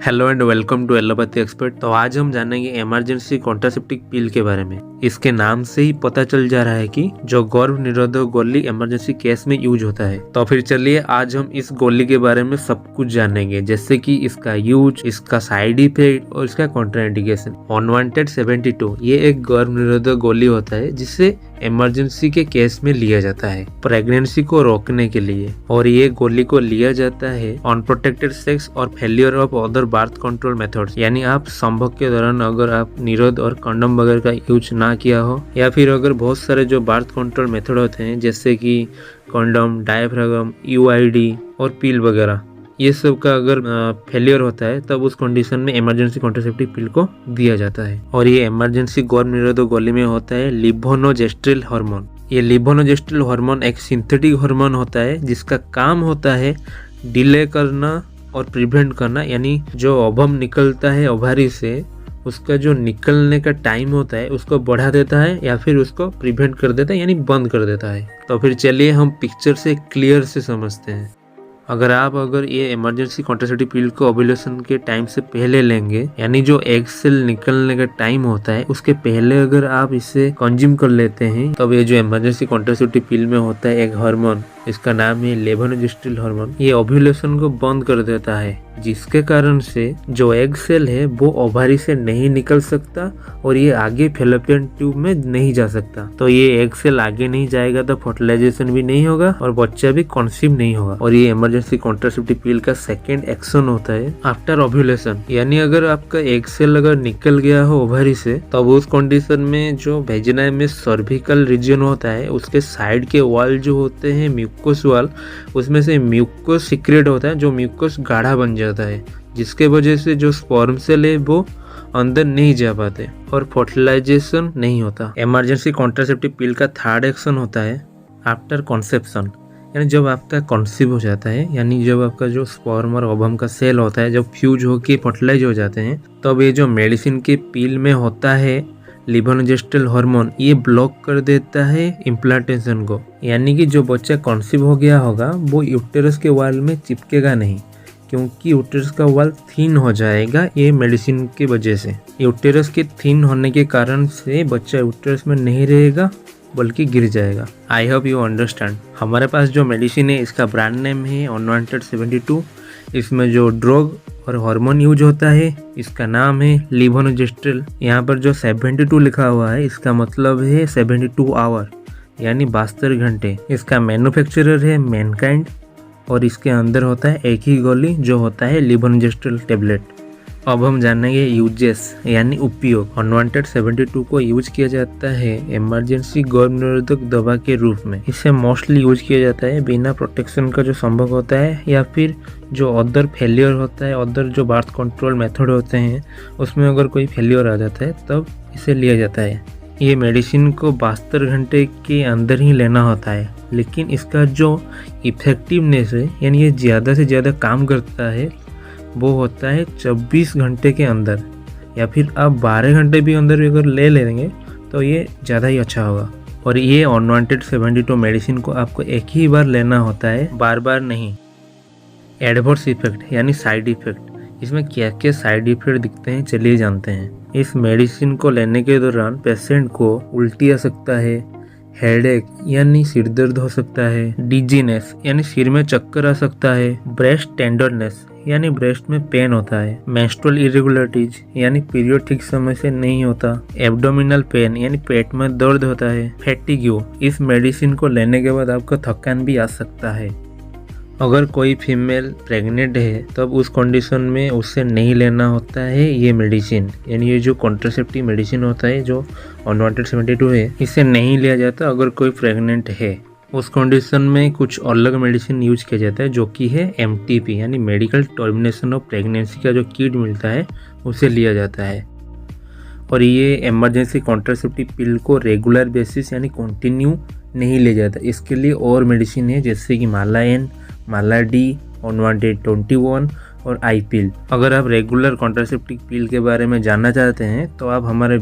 Hello and welcome to allopathy expert. तो आज हम जानेंगे इमरजेंसी कॉन्ट्रासेप्टिव पिल के बारे में। इसके नाम से ही पता चल जा रहा है कि जो गर्भ निरोधक गोली इमरजेंसी केस में यूज होता है। तो फिर चलिए आज हम इस गोली के बारे में सब कुछ जानेंगे, जैसे कि इसका यूज, इसका साइड इफेक्ट और इसका कॉन्ट्राइंडिकेशन। अनवांटेड 72 ये एक गर्भ निरोधक गोली होता है जिसे इमरजेंसी के केस में लिया जाता है प्रेगनेंसी को रोकने के लिए, और ये गोली को लिया जाता है अनप्रोटेक्टेड सेक्स और failure of other birth control methods. यानी आप संभोग के दौरान अगर आप निरोध और कंडोम वगैरह का यूज ना किया हो, या फिर अगर बहुत सारे जो बर्थ कंट्रोल मेथड होते हैं जैसे कि कंडोम, डायफ्रागम, यूआईडी और पिल वगैरह, ये सब का अगर फेलियर होता है तब उस कंडीशन में इमरजेंसी कॉन्ट्रासेप्टिव पिल को दिया जाता है। और ये इमरजेंसी गर्भ निरोधक गोली में होता है लिवोनोजेस्ट्रिल हार्मोन। ये लिवोनोजेस्ट्रिल हार्मोन एक सिंथेटिक हार्मोन होता है जिसका काम होता है डिले करना और प्रिवेंट करना, यानी जो ओवम निकलता है ओवारी से उसका जो निकलने का टाइम होता है उसको बढ़ा देता है या फिर उसको प्रिवेंट कर देता है, यानी बंद कर देता है। तो फिर चलिए हम पिक्चर से क्लियर से समझते हैं। अगर ये इमरजेंसी कॉन्ट्रासेप्टिव पिल को ओव्यूलेशन के टाइम से पहले लेंगे, यानी जो एग सेल निकलने का टाइम होता है उसके पहले अगर आप इसे कंज्यूम कर लेते हैं, तब ये जो इमरजेंसी कॉन्ट्रासेप्टिव पिल में होता है एक हार्मोन, इसका नाम है लेवोनोजेस्ट्रिल हार्मोन, ये ओव्यूलेशन को बंद कर देता है, जिसके कारण से जो एग सेल है वो ओवारी से नहीं निकल सकता और ये आगे फैलोपियन ट्यूब में नहीं जा सकता। तो ये एग सेल आगे नहीं जाएगा तो फर्टिलाइजेशन भी नहीं होगा और बच्चा भी कंसीव नहीं होगा। और ये इमरजेंसी कॉन्ट्रासेप्टिव पिल का सेकेंड एक्शन होता है आफ्टर ओव्यूलेशन। यानी अगर आपका एग सेल अगर निकल गया हो ओवारी से, तब उस कंडीशन में जो वेजिना में सर्विकल रीजन होता है उसके साइड के वॉल जो होते हैं म्यूकोस वाल, उसमें से म्यूकोस सीक्रेट होता है, जो म्यूकोस गाढ़ा बन जाता है, जिसके वजह से जो स्पर्म सेल है वो अंदर नहीं जा पाते और फर्टिलाइजेशन नहीं होता। इमरजेंसी कॉन्ट्रासेप्टिव पिल का थर्ड एक्शन होता है आफ्टर कॉन्सेप्शन। यानी जब आपका कंसीव हो जाता है, यानी जब आपका जो स्पर्म और ओवम का सेल होता है जब फ्यूज होके फर्टिलाइज हो जाते हैं, तब ये जो मेडिसिन के पिल में होता है लिवोनोजेस्ट्रिल हार्मोन, ये ब्लॉक कर देता है इम्प्लांटेशन को। यानी कि जो बच्चा कंसीव हो गया होगा वो यूटेरस के वॉल में चिपकेगा नहीं, क्योंकि यूटेरस का वॉल थिन हो जाएगा ये मेडिसिन की वजह से। यूटेरस के थिन होने के कारण से बच्चा यूटेरस में नहीं रहेगा बल्कि गिर जाएगा। I hope you understand. हमारे पास जो मेडिसिन है इसका ब्रांड नेम है अनवांटेड 72। इसमें जो ड्रग और हार्मोन यूज होता है इसका नाम है लिवोनोजेस्ट्रिल। यहाँ पर जो 72 लिखा हुआ है इसका मतलब है 72 आवर, यानी 72 घंटे। इसका मैन्युफैक्चरर है मैनकाइंड और इसके अंदर होता है एक ही गोली जो होता है लिवोनोजेस्ट्रिल टेबलेट। अब हम जानेंगे यूजेस, यानी उपयोग। अनवांटेड 72 को यूज किया जाता है इमरजेंसी गर्भ निरोधक दवा के रूप में। इसे मोस्टली यूज किया जाता है बिना प्रोटेक्शन का जो संभव होता है, या फिर जो अदर फेलियर होता है, अदर जो बर्थ कंट्रोल मेथड होते हैं उसमें अगर कोई फेलियर आ जाता है तब इसे लिया जाता है। ये मेडिसिन को 72 घंटे के अंदर ही लेना होता है, लेकिन इसका जो इफेक्टिवनेस है, यानी ये ज़्यादा से ज़्यादा काम करता है, वो होता है 24 घंटे के अंदर, या फिर आप 12 घंटे भी अंदर अगर ले लेंगे तो ये ज़्यादा ही अच्छा होगा। और ये अनवांटेड 72 मेडिसिन को आपको एक ही बार लेना होता है, बार बार नहीं। एडवर्स इफेक्ट यानी साइड इफेक्ट, इसमें क्या क्या साइड इफेक्ट दिखते हैं चलिए जानते हैं। इस मेडिसिन को लेने के दौरान पेशेंट को उल्टी आ सकता है, हेडेक यानी सिर दर्द हो सकता है, डिजीनेस यानी सिर में चक्कर आ सकता है, ब्रेस्ट टेंडरनेस यानी ब्रेस्ट में पेन होता है, मेंस्ट्रुअल इरेगुलरिटीज यानी पीरियड ठीक समय से नहीं होता, एब्डोमिनल पेन यानी पेट में दर्द होता है, फैटिग्यू, इस मेडिसिन को लेने के बाद आपको थकान भी आ सकता है। अगर कोई फीमेल प्रेग्नेंट है तब उस कंडीशन में उससे नहीं लेना होता है ये मेडिसिन, यानी ये जो कॉन्ट्रासेप्टिव मेडिसिन होता है जो अनवांटेड 72 है, इसे नहीं लिया जाता अगर कोई प्रेग्नेंट है। उस कंडीशन में कुछ अलग मेडिसिन यूज किया जाता है जो कि है MTP, यानी मेडिकल टर्मिनेशन ऑफ प्रेगनेंसी का जो किट मिलता है उसे लिया जाता है। और ये इमरजेंसी कॉन्ट्रासेप्टिव पिल को रेगुलर बेसिस यानी कंटिन्यू नहीं लिया जाता। इसके लिए और मेडिसिन है जैसे कि माला N, माला D, अनवांटेड 21 और आई पिल। अगर आप रेगुलर कॉन्ट्रासेप्टिव पिल के बारे में जानना चाहते हैं तो आप हमारे